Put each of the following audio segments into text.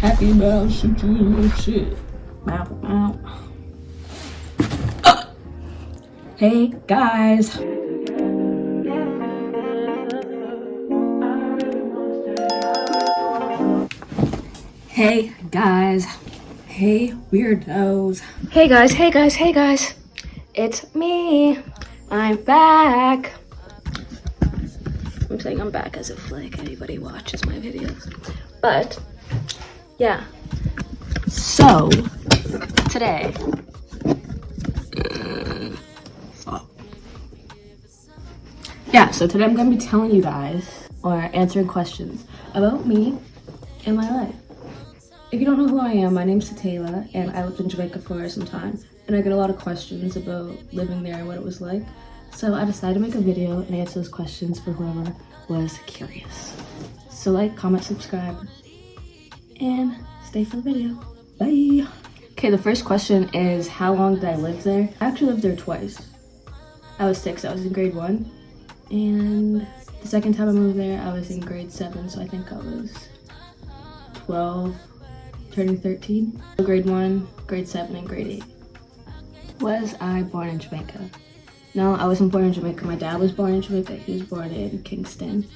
Happy about shoot you little shit. Bow, bow. Hey guys. Hey guys. Hey weirdos. Hey guys, hey guys, hey guys. It's me. I'm back. I'm saying I'm back as if like anybody watches my videos. But yeah. So today so today I'm gonna be telling you guys or answering questions about me and my life. If you don't know who I am, my name's Sitayla and I lived in Jamaica for some time, and I get a lot of questions about living there and what it was like. So I decided to make a video and answer those questions for whoever was curious. So like, comment, subscribe, and stay for the video. Bye. Okay, the first question is, how long did I live there? I actually lived there twice. I was 6, I was in grade 1. And the second time I moved there, I was in grade 7, so I think I was 12, turning 13. Grade 1, grade 7, and grade 8. Was I born in Jamaica? No, I wasn't born in Jamaica. My dad was born in Jamaica. He was born in Kingston.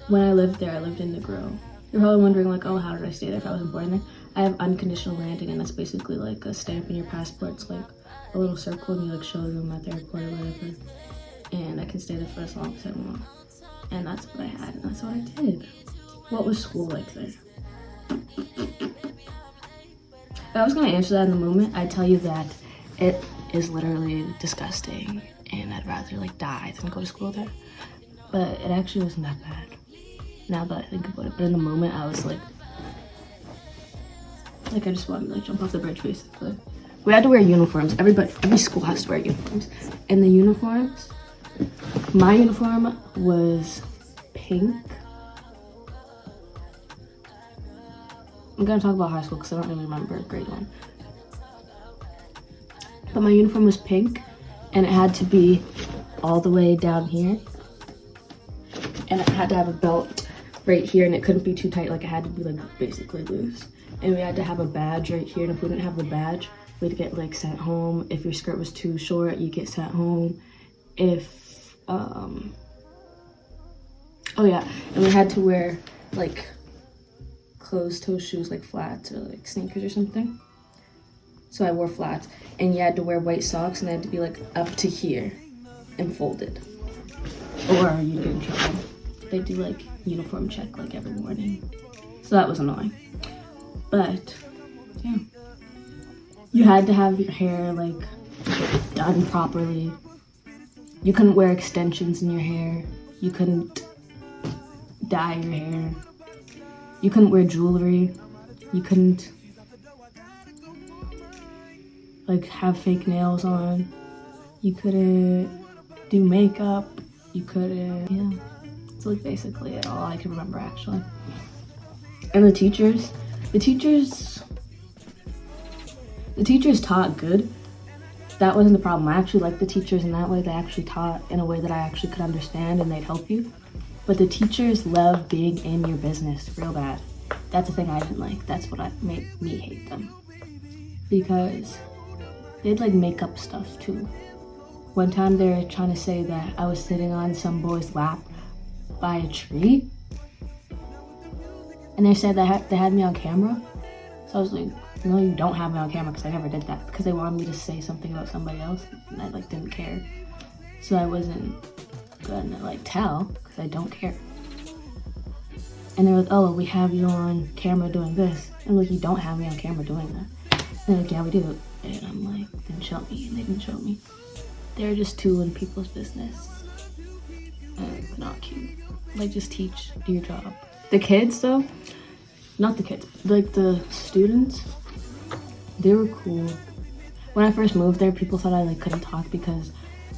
When I lived there, I lived in Negro. You're probably wondering like, oh, how did I stay there if I wasn't born there? I have unconditional landing, and that's basically like a stamp in your passport. It's like a little circle, and you like show them at the airport or whatever. And I can stay there for as long as I want. And that's what I had, and that's what I did. What was school like there? If I was gonna answer that in the moment, I'd tell you that it is literally disgusting, and I'd rather like die than go to school there. But it actually wasn't that bad, now that I think about it. But in the moment, I was like I just wanted to like jump off the bridge, basically. We had to wear uniforms. Every school has to wear uniforms. And the uniforms, my uniform was pink. I'm gonna talk about high school because I don't really remember grade 1. But my uniform was pink, and it had to be all the way down here. And it had to have a belt right here, and it couldn't be too tight. Like, it had to be like basically loose. And we had to have a badge right here, and if we didn't have the badge, we'd get like sent home. If your skirt was too short, you get sent home. If oh yeah, and we had to wear like closed-toe shoes, like flats or like sneakers or something. So I wore flats, and you had to wear white socks, and they had to be like up to here and folded, or you'd get in trouble. They do like uniform check like every morning, so that was annoying. But yeah, you had to have your hair like done properly. You couldn't wear extensions in your hair. You couldn't dye your hair. You couldn't wear jewelry. You couldn't like have fake nails on. You couldn't do makeup. You couldn't, yeah. It's like basically it, all I can remember actually. And the teachers taught good. That wasn't the problem. I actually liked the teachers in that way. They actually taught in a way that I actually could understand, and they'd help you. But the teachers love being in your business real bad. That's the thing I didn't like. That's what made me hate them. Because they'd like make up stuff too. One time they were trying to say that I was sitting on some boy's lap by a tree. And they said that they had me on camera. So I was like, no, you don't have me on camera, because I never did that. Because they wanted me to say something about somebody else, and I like didn't care. So I wasn't gonna like tell, because I don't care. And they were like, oh, we have you on camera doing this. And I'm like, you don't have me on camera doing that. And they're like, yeah, we do. And I'm like, then show me. And they didn't show me. They're just too in people's business. And not cute. Like, just teach, do your job. The kids though, not the kids, like the students, they were cool. When I first moved there, people thought I like couldn't talk because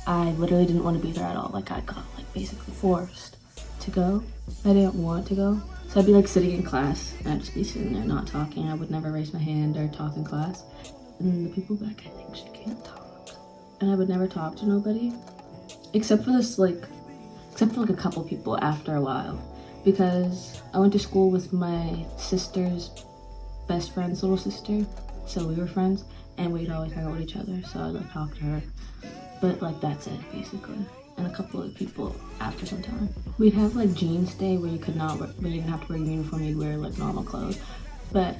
I literally didn't want to be there at all. Like, I got like basically forced to go. I didn't want to go. So I'd be like sitting in class, and I'd just be sitting there not talking. I would never raise my hand or talk in class. And then the people back, I think she can't talk. And I would never talk to nobody. Except for a couple people after a while. Because I went to school with my sister's best friend's little sister, so we were friends, and we'd always hang out with each other, so I'd like talk to her. But like that's it basically. And a couple of people after some time. We'd have like jeans day where you could not wear, where you didn't have to wear a uniform, you'd wear like normal clothes. But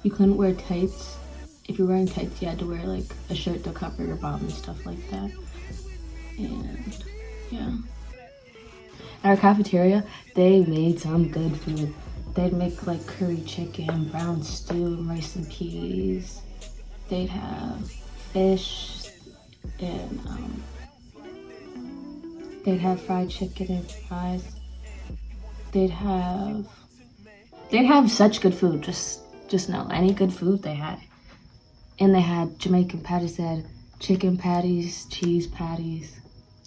you couldn't wear tights. If you're wearing tights, you had to wear like a shirt to cover your bum and stuff like that. And yeah. At our cafeteria, they made some good food. They'd make like curry chicken, brown stew, rice and peas. They'd have fish and they'd have fried chicken and fries. They'd have such good food. Just know any good food they had. And they had Jamaican patties. They had chicken patties, cheese patties.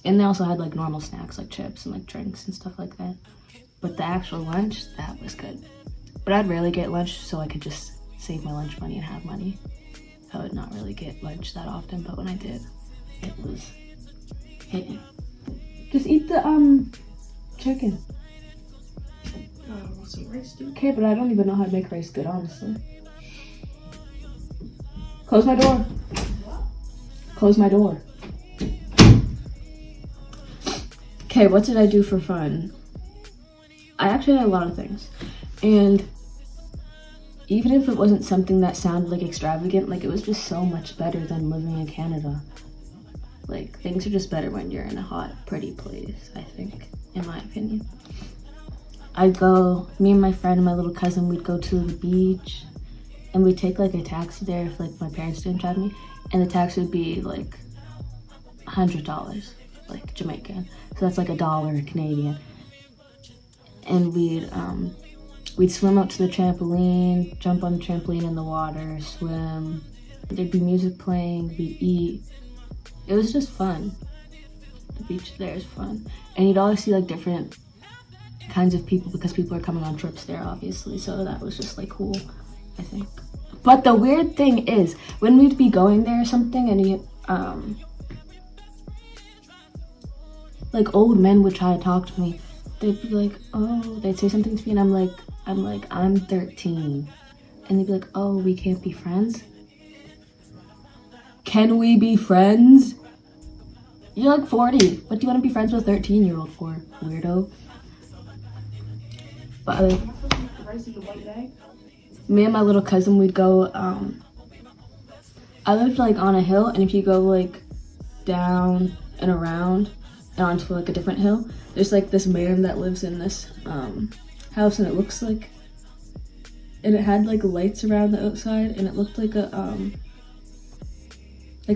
And they also had like normal snacks like chips and like drinks and stuff like that. But the actual lunch, that was good. But I'd rarely get lunch, so I could just save my lunch money and have money. I would not really get lunch that often, but when I did, it was hitting. Just eat the chicken. Want some rice, dude? Okay, but I don't even know how to make rice good, honestly. Close my door. Close my door. Okay, what did I do for fun? I actually did a lot of things. And even if it wasn't something that sounded like extravagant, like it was just so much better than living in Canada. Like things are just better when you're in a hot, pretty place, I think, in my opinion. Me and my friend and my little cousin, we'd go to the beach and we'd take like a taxi there if like my parents didn't drive me. And the taxi would be like $100, like Jamaican. So that's like $1 Canadian. And we'd swim out to the trampoline, jump on the trampoline in the water, swim. There'd be music playing, we'd eat. It was just fun. The beach there is fun. And you'd always see like different kinds of people because people are coming on trips there, obviously. So that was just like cool, I think. But the weird thing is, when we'd be going there or something and like old men would try to talk to me. They'd be like, oh, they'd say something to me and I'm 13. And they'd be like, oh, we can't be friends? Can we be friends? You're like 40. What do you want to be friends with a 13-year-old for, weirdo? But me and my little cousin, we'd go, I lived like on a hill, and if you go like down and around and onto like a different hill, there's like this man that lives in this house, and it looks like, and it had like lights around the outside, and it looked like a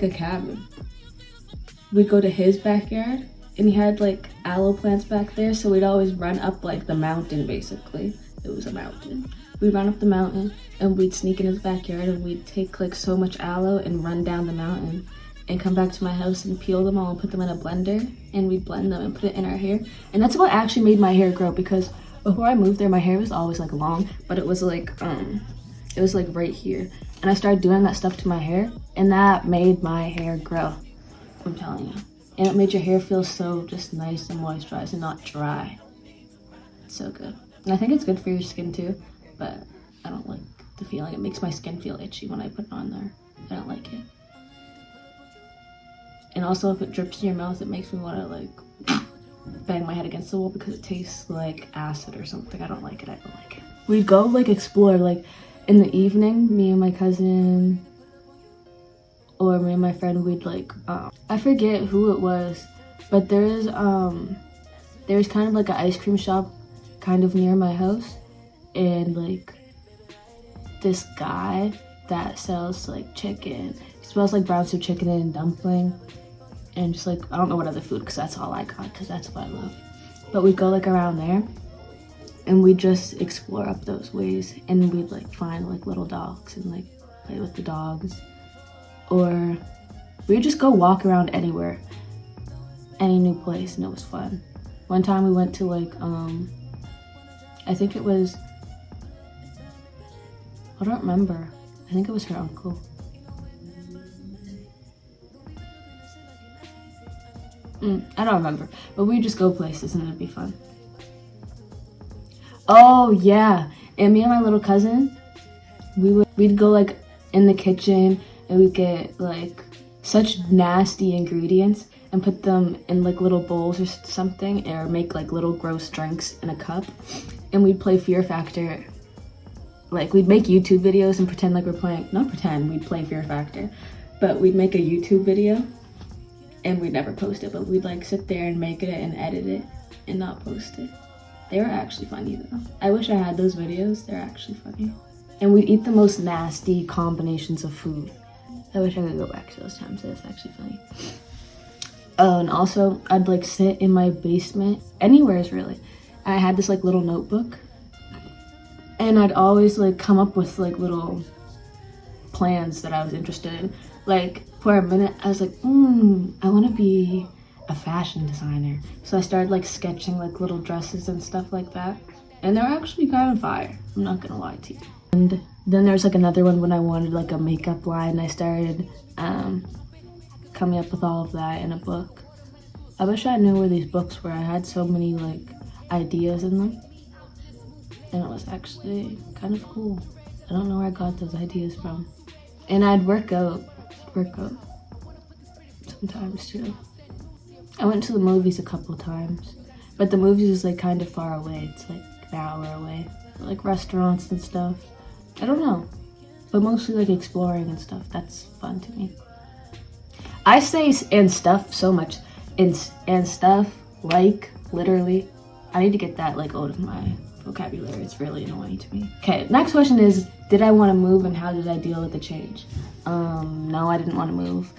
cabin. We'd go to his backyard, and he had like aloe plants back there, so we'd always run up like the mountain, basically. It was a mountain. We'd run up the mountain, and we'd sneak in his backyard, and we'd take like so much aloe and run down the mountain and come back to my house and peel them all and put them in a blender, and we'd blend them and put it in our hair. And that's what actually made my hair grow, because before I moved there, my hair was always like long, but it was like right here. And I started doing that stuff to my hair, and that made my hair grow. I'm telling you. And it made your hair feel so just nice and moisturized and not dry. It's so good. And I think it's good for your skin too, but I don't like the feeling. It makes my skin feel itchy when I put it on there. I don't like it. And also if it drips in your mouth, it makes me want to like bang my head against the wall because it tastes like acid or something. I don't like it. I don't like it. We'd go like explore like in the evening, me and my cousin, or me and my friend, we'd like, I forget who it was, but there's kind of like an ice cream shop kind of near my house, and like this guy that sells like chicken, he smells like brown stew chicken and dumpling, and just like, I don't know what other food, because that's all I got, because that's what I love. But we'd go like around there, and we'd just explore up those ways, and we'd like find like little dogs and like play with the dogs. Or we'd just go walk around anywhere, any new place, and it was fun. One time we went to like, I think it was, I don't remember. I think it was her uncle. I don't remember, but we'd just go places and it'd be fun. Oh yeah, And me and my little cousin, we'd go like in the kitchen and we'd get like such nasty ingredients and put them in like little bowls or something, or make like little gross drinks in a cup, and we'd play Fear Factor. Like we'd make YouTube videos and pretend like we're playing, not pretend, we'd play Fear Factor, but we'd make a YouTube video and we'd never post it, but we'd like sit there and make it and edit it and not post it. They were actually funny though. I wish I had those videos, they're actually funny. And we'd eat the most nasty combinations of food. I wish I could go back to those times, that's actually funny. Oh, and also I'd like sit in my basement, anywheres really. I had this like little notebook and I'd always like come up with like little plans that I was interested in. Like for a minute I was like, I want to be a fashion designer. So I started like sketching like little dresses and stuff like that. And they're actually kind of fire, I'm not gonna lie to you. And then there's like another one when I wanted like a makeup line. I started coming up with all of that in a book. I wish I knew where these books were. I had so many like ideas in them. And it was actually kind of cool. I don't know where I got those ideas from. And I'd work out sometimes too. I went to the movies a couple times, but the movies is like kind of far away. It's like an hour away. Like restaurants and stuff. I don't know, but mostly like exploring and stuff. That's fun to me. I say and stuff so much. And stuff, like, literally. I need to get that like out of my vocabulary. It's really annoying to me. Okay, next question is, did I want to move and how did I deal with the change? No, I didn't want to move.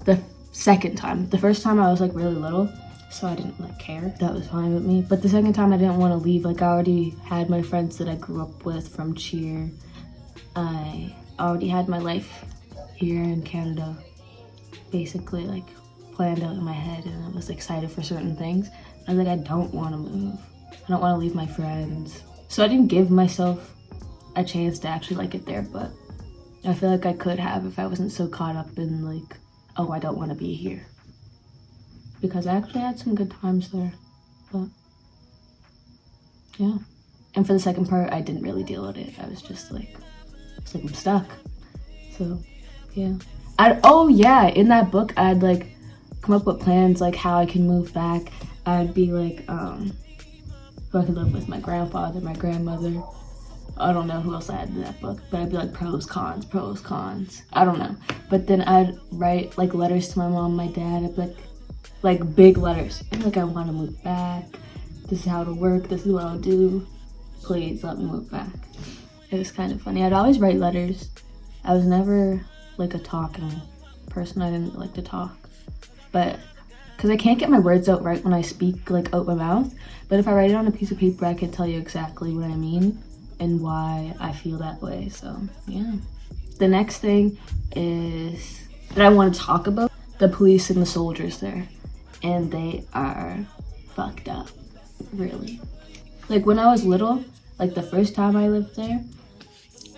The second time. The first time I was like really little, so I didn't like care. That was fine with me. But the second time I didn't want to leave. Like I already had my friends that I grew up with from cheer. I already had my life here in Canada basically like planned out in my head, and I was excited for certain things. I was like, I don't want to move. I don't want to leave my friends. So I didn't give myself a chance to actually like it there, but I feel like I could have if I wasn't so caught up in like, oh, I don't want to be here. Because I actually had some good times there, but yeah. And for the second part, I didn't really deal with it. I was just like, I'm stuck. So yeah. Oh yeah, in that book, I'd like come up with plans like how I can move back. I'd be like, who I could live with, my grandfather, my grandmother. I don't know who else I had in that book, but I'd be like pros, cons. I don't know. But then I'd write like letters to my mom, my dad. I'd be like big letters. I'd be like, I want to move back. This is how it'll work. This is what I'll do. Please let me move back. It was kind of funny. I'd always write letters. I was never like a talking person. I didn't like to talk, but because I can't get my words out right when I speak like out my mouth, but if I write it on a piece of paper, I can tell you exactly what I mean and why I feel that way. So yeah. The next thing is that I want to talk about the police and the soldiers there, and they are fucked up, really. Like when I was little, like the first time I lived there,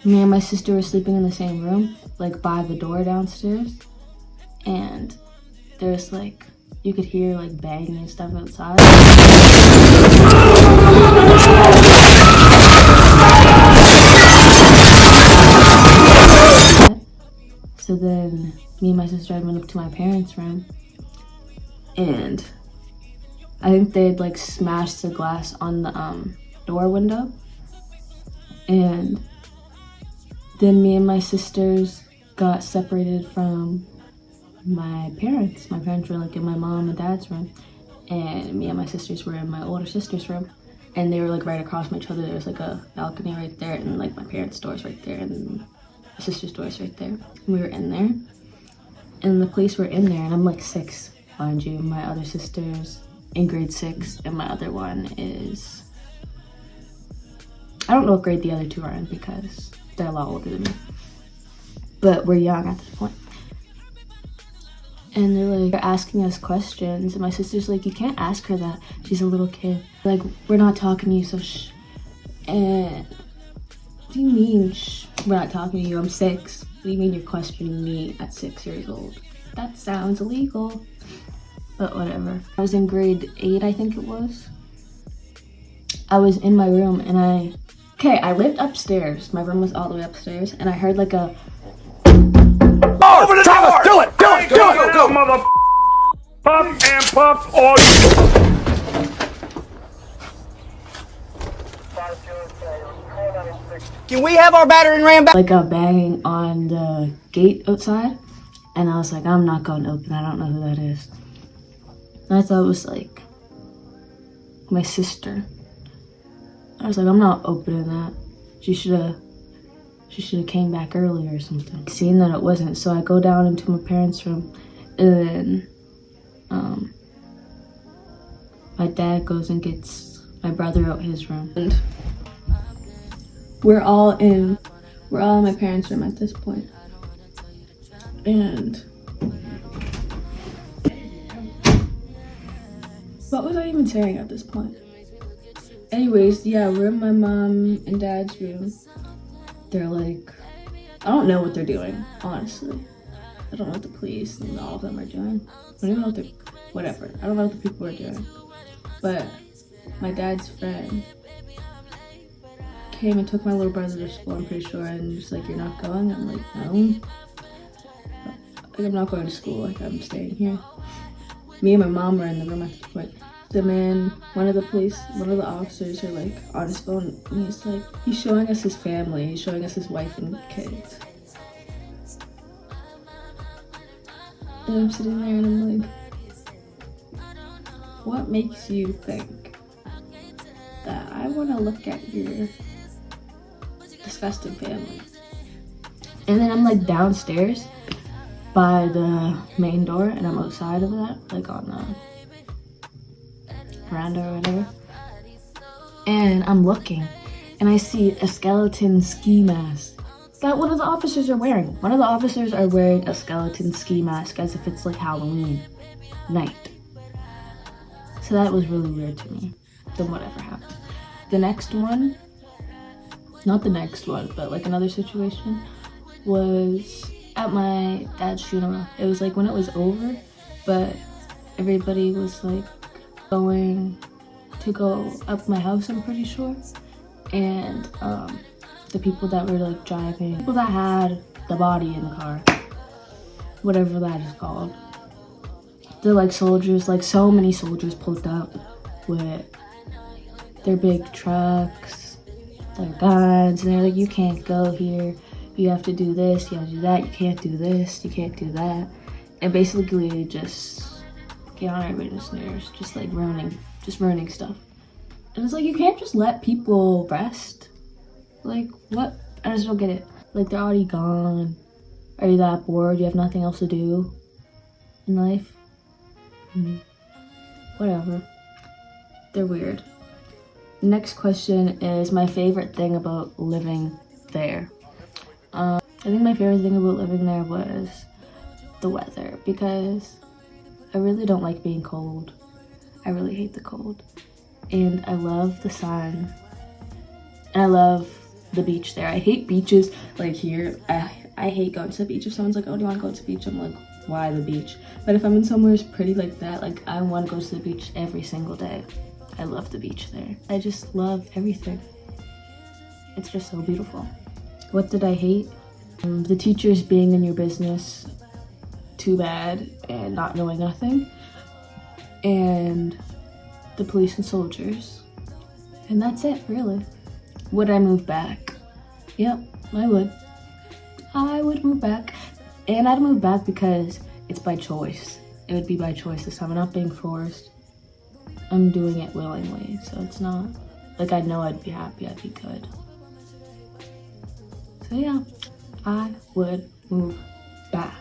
me and my sister were sleeping in the same room, like by the door downstairs, and there's like, you could hear like banging and stuff outside. So then me and my sister had went up to my parents' room, and I think they'd like smashed the glass on the door window, and then me and my sisters got separated from my parents. My parents were like in my mom and dad's room, and me and my sisters were in my older sister's room, and they were like right across from each other. There was like a balcony right there, and like my parents' door's right there, and my sister's door's right there. And we were in there, and the police were in there, and I'm like 6, mind you. My other sister's in grade 6, and my other one is, I don't know what grade the other 2 are in because they're a lot older than me, but we're young at this point. And they're like asking us questions, and my sister's like, you can't ask her that, she's a little kid. Like, we're not talking to you, so shh. And what do you mean, shh? We're not talking to you, I'm 6. What do you mean you're questioning me at 6 years old? That sounds illegal. But whatever. I was in grade 8, I think it was. I was in my room, and I Okay, I lived upstairs. My room was all the way upstairs, and I heard like a... Over the door! Do it! Do it! Do it! Go, mother... Puff and puff all Can we have our battering ram back? like a banging on the gate outside, and I was like, I'm not going to open that. I don't know who that is. And I thought it was like my sister. I was like, I'm not opening that. She should have came back earlier or something. Seeing that it wasn't, so I go down into my parents' room, and then my dad goes and gets my brother out his room, and we're all in my parents' room at this point. And what was I even saying at this point? Anyways, yeah, we're in my mom and dad's room. They're like, I don't know what they're doing, honestly. I don't know what the police and all of them are doing. I don't even know what they're, whatever. I don't know what the people are doing. But my dad's friend came and took my little brother to school, I'm pretty sure, and just like, you're not going? I'm like, no. Like, I'm not going to school, like, I'm staying here. Me and my mom were in the room at this point. The man, one of the officers are like on his phone, and he's showing us his family, he's showing us his wife and kids. And I'm sitting there and I'm like, what makes you think that I want to look at your disgusting family? And then I'm like downstairs by the main door, and I'm outside of that, like on the veranda or whatever, and I'm looking, and I see a skeleton ski mask that one of the officers are wearing. One of the officers are wearing a skeleton ski mask as if it's like Halloween night. So that was really weird to me. Then whatever happened. The next one, not the next one, but like another situation was at my dad's funeral. It was like when it was over, but everybody was like going to go up my house, I'm pretty sure, and the people that were like driving, people that had the body in the car, whatever that is called, they're like soldiers, like so many soldiers pulled up with their big trucks, their guns, and they're like, you can't go here, you have to do this, you have to do that, you can't do this, you can't do that, and basically just get on everybody's nerves, just like ruining stuff. And it's like, you can't just let people rest. Like, what? I just don't get it. Like, they're already gone. Are you that bored? You have nothing else to do in life? Whatever. They're weird. Next question is my favorite thing about living there. I think my favorite thing about living there was the weather, because I really don't like being cold. I really hate the cold. And I love the sun. And I love the beach there. I hate beaches like here. I hate going to the beach. If someone's like, oh, do you want to go to the beach? I'm like, why the beach? But if I'm in somewhere pretty like that, like I want to go to the beach every single day. I love the beach there. I just love everything. It's just so beautiful. What did I hate? The teachers being in your business too bad and not knowing nothing, and the police and soldiers, and that's it, really. Would I move back? Yep, I would move back, and I'd move back because it's by choice. It would be by choice this time. I'm not being forced. I'm doing it willingly, so it's not like I know I'd be happy, I'd be good. So yeah, I would move back.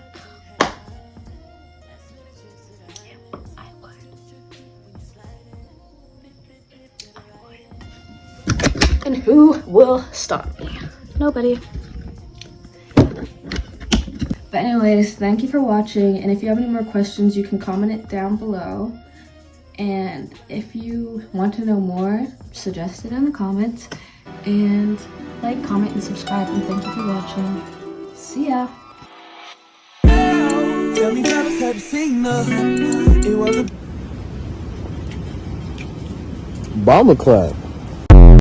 And who will stop me? Nobody. But anyways, thank you for watching. And if you have any more questions, you can comment it down below. And if you want to know more, suggest it in the comments. And like, comment, and subscribe. And thank you for watching. See ya. Tell me that I have seen it was a Bomber clap.